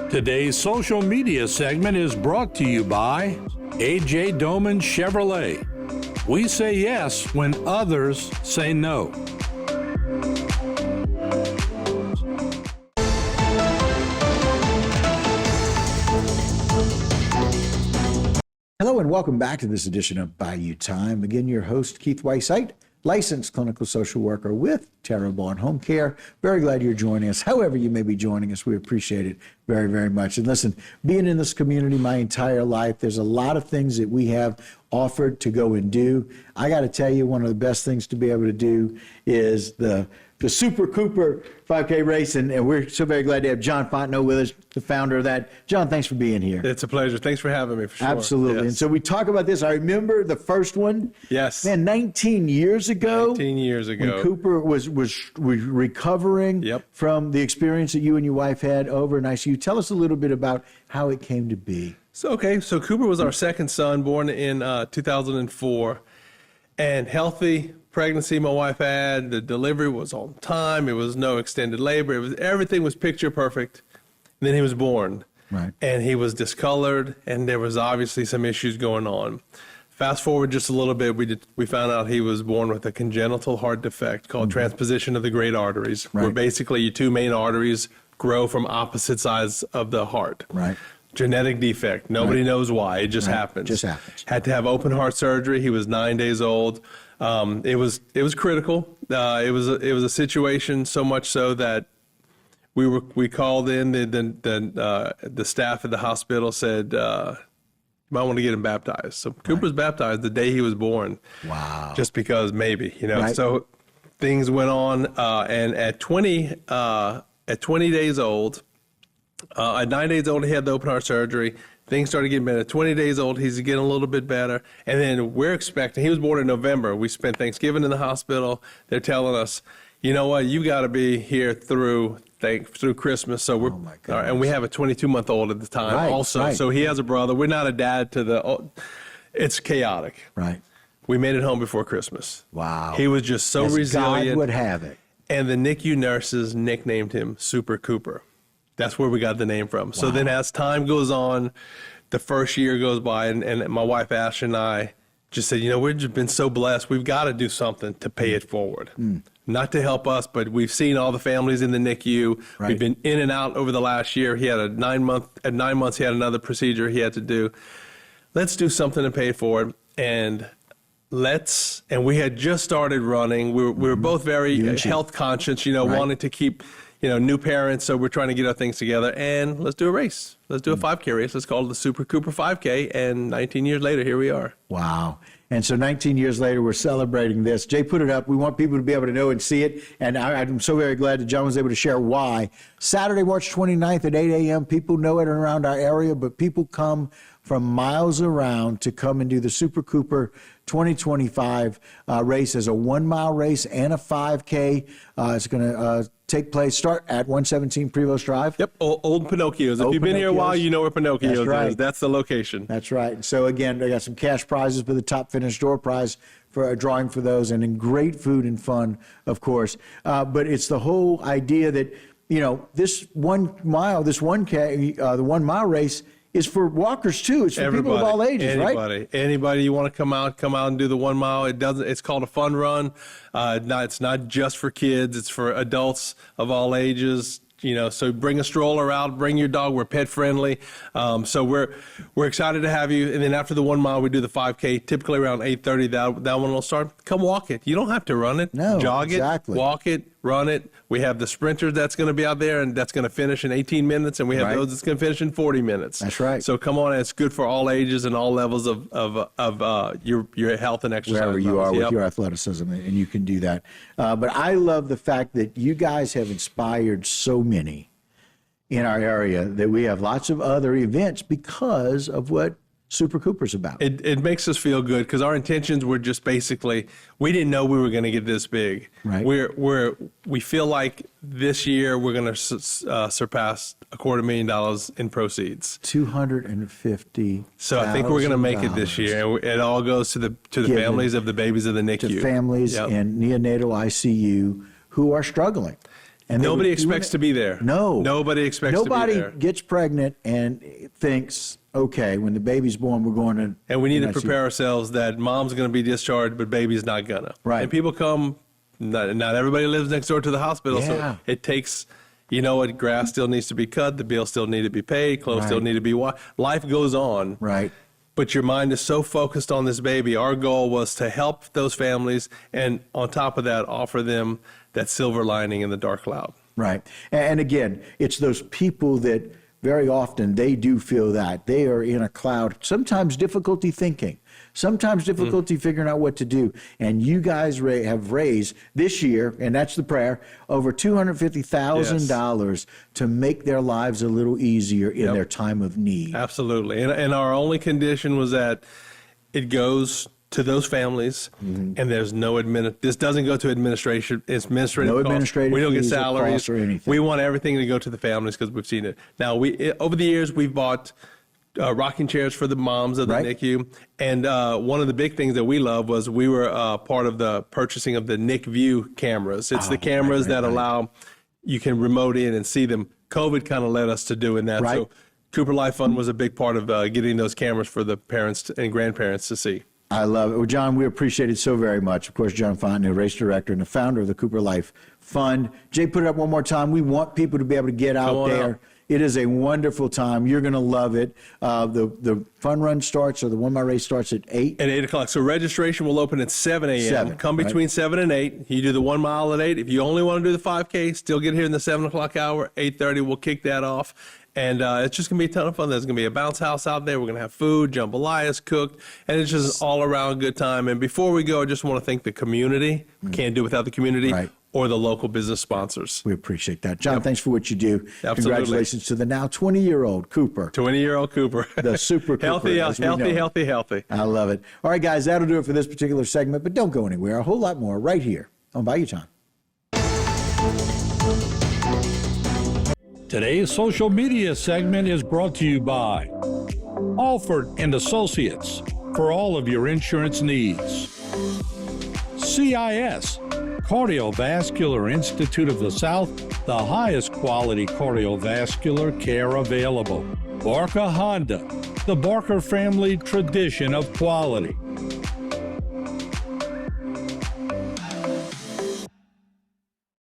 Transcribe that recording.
Today's social media segment is brought to you by A.J. Doman Chevrolet. We say yes when others say no. Hello and welcome back to this edition of Bayou Time. Again, your host, Keith Weissite, licensed clinical social worker with Terra Bond Home Care. Very glad you're joining us. However you may be joining us, we appreciate it very, very much. And listen, being in this community my entire life, there's a lot of things that we have offered to go and do. I got to tell you, one of the best things to be able to do is the Supercooper 5K race, and we're so very glad to have John Fontenot with us, the founder of that. John, thanks for being here. It's a pleasure. Thanks for having me, for sure. Absolutely. Yes. And so we talk about this. I remember the first one. Yes. Man, 19 years ago. 19 years ago. When Cooper was recovering from the experience that you and your wife had over in ICU. Tell us a little bit about how it came to be. So Cooper was our second son, born in 2004, and healthy pregnancy my wife had. The delivery was on time. It was no extended labor. Everything was picture perfect. And then he was born. Right. And he was discolored, and there was obviously some issues going on. Fast forward just a little bit, we found out he was born with a congenital heart defect called transposition of the great arteries, where basically your two main arteries grow from opposite sides of the heart. Right. Genetic defect. Nobody knows why. It just happens. Just happens. Had to have open heart surgery. He was 9 days old. It was critical. It was a situation so much so that we called in. The staff at the hospital said, you might want to get him baptized. So Cooper was baptized the day he was born. Wow. Just because maybe, So things went on, and at 20 days old, at 9 days old, he had the open heart surgery. Things started getting better. At 20 days old, he's getting a little bit better. And then we're expecting, he was born in November. We spent Thanksgiving in the hospital. They're telling us, you know what, you got to be here through Christmas. So we're, and we have a 22-month-old at the time also. So he has a brother. We're not a dad to it's chaotic. Right. We made it home before Christmas. Wow. He was just so resilient. God would have it. And the NICU nurses nicknamed him Supercooper. That's where we got the name from. Wow. So then as time goes on, the first year goes by, and my wife Ash and I just said, we've just been so blessed. We've got to do something to pay it forward. Not to help us, but we've seen all the families in the NICU. Right. We've been in and out over the last year. He had at 9 months, he had another procedure he had to do. Let's do something to pay it forward. And we had just started running. We were both very health conscious, wanting to keep, new parents. So we're trying to get our things together, and let's do a race. Let's do a 5K race. Let's call it the Supercooper 5K. And 19 years later, here we are. Wow. And so 19 years later, we're celebrating this. Jay put it up. We want people to be able to know and see it. And I'm so very glad that John was able to share why. Saturday, March 29th at 8 a.m., people know it around our area, but people come from miles around to come and do the Supercooper 2025 race as a 1 mile race and a 5K. It's going to start at 117 Prevost Drive. Yep, Old Pinocchio's. If you've been here a while, you know where Pinocchio's is. That's the location. That's right. And so again, they got some cash prizes for the top finished door prize for a drawing for those, and then great food and fun, of course. But it's the whole idea that, this 1 mile, this 1K, the 1 mile race is for walkers too. It's for everybody, people of all ages, right? Anybody you want to come out and do the 1 mile. It's called a fun run. It's not just for kids. It's for adults of all ages. So bring a stroller out, bring your dog. We're pet friendly. So we're excited to have you. And then after the 1 mile, we do the 5K, typically around 8:30. That one will start. Come walk it. You don't have to run it. No, jog exactly. it, walk it, run it. We have the sprinter that's going to be out there, and that's going to finish in 18 minutes. And we have those that's going to finish in 40 minutes. That's right. So come on. It's good for all ages and all levels of your health and exercise. Wherever you are with your athleticism, and you can do that. But I love the fact that you guys have inspired so many in our area that we have lots of other events because of what Supercooper's about. It makes us feel good because our intentions were just basically, we didn't know we were going to get this big. Right. We feel like this year we're going to surpass $250,000 in proceeds. $250,000. So I think we're going to make it this year. And it all goes to the families of the babies of the NICU. To families in neonatal ICU who are struggling. And nobody expects to be there. No. Nobody expects to be there. Nobody gets pregnant and thinks, okay, when the baby's born, we're going to. And we need to prepare ourselves that mom's going to be discharged, but baby's not going to. Right. And people come, not everybody lives next door to the hospital. Yeah. So it takes, you know what, grass still needs to be cut, the bills still need to be paid, clothes still need to be washed. Life goes on. Right. But your mind is so focused on this baby. Our goal was to help those families, and on top of that, offer them that silver lining in the dark cloud. Right. And again, it's those people that very often they do feel that they are in a cloud, sometimes difficulty thinking, sometimes difficulty figuring out what to do. And you guys have raised this year, and that's the prayer, over $250,000 to make their lives a little easier in their time of need. Absolutely. And our only condition was that it goes to those families, and there's no this doesn't go to administration. It's administrative No costs. administrative We don't get fees or salaries costs or anything. We want everything to go to the families because we've seen it. Now, over the years, we've bought rocking chairs for the moms of the NICU. And one of the big things that we love was we were part of the purchasing of the NICView cameras. It's the cameras that allow, you can remote in and see them. COVID kind of led us to doing that. Right. So Cooper Life Fund was a big part of getting those cameras for the parents and grandparents to see. I love it. Well, John, we appreciate it so very much. Of course, John Fontenay, race director and the founder of the Cooper Life Fund. Jay, put it up one more time. We want people to be able to get out there. Out. It is a wonderful time. You're going to love it. The fun run starts, or the 1 mile race starts at 8? At 8 o'clock. So registration will open at 7 a.m. 7, Come between 7 and 8. You do the 1 mile at 8. If you only want to do the 5K, still get here in the 7 o'clock hour. 8:30, we'll kick that off. And it's just going to be a ton of fun. There's going to be a bounce house out there. We're going to have food, jambalayas cooked, and it's just an all-around good time. And before we go, I just want to thank the community. Can't do without the community. Right. Or the local business sponsors. We appreciate that. John, thanks for what you do. Absolutely. Congratulations to the now 20-year-old Cooper. 20-year-old Cooper. The Super Cooper. Healthy. I love it. All right, guys, that'll do it for this particular segment, but don't go anywhere. A whole lot more right here on Bayou Time. Today's social media segment is brought to you by Alford and Associates for all of your insurance needs. CIS, Cardiovascular Institute of the South, the highest quality cardiovascular care available. Barker Honda, the Barker family tradition of quality.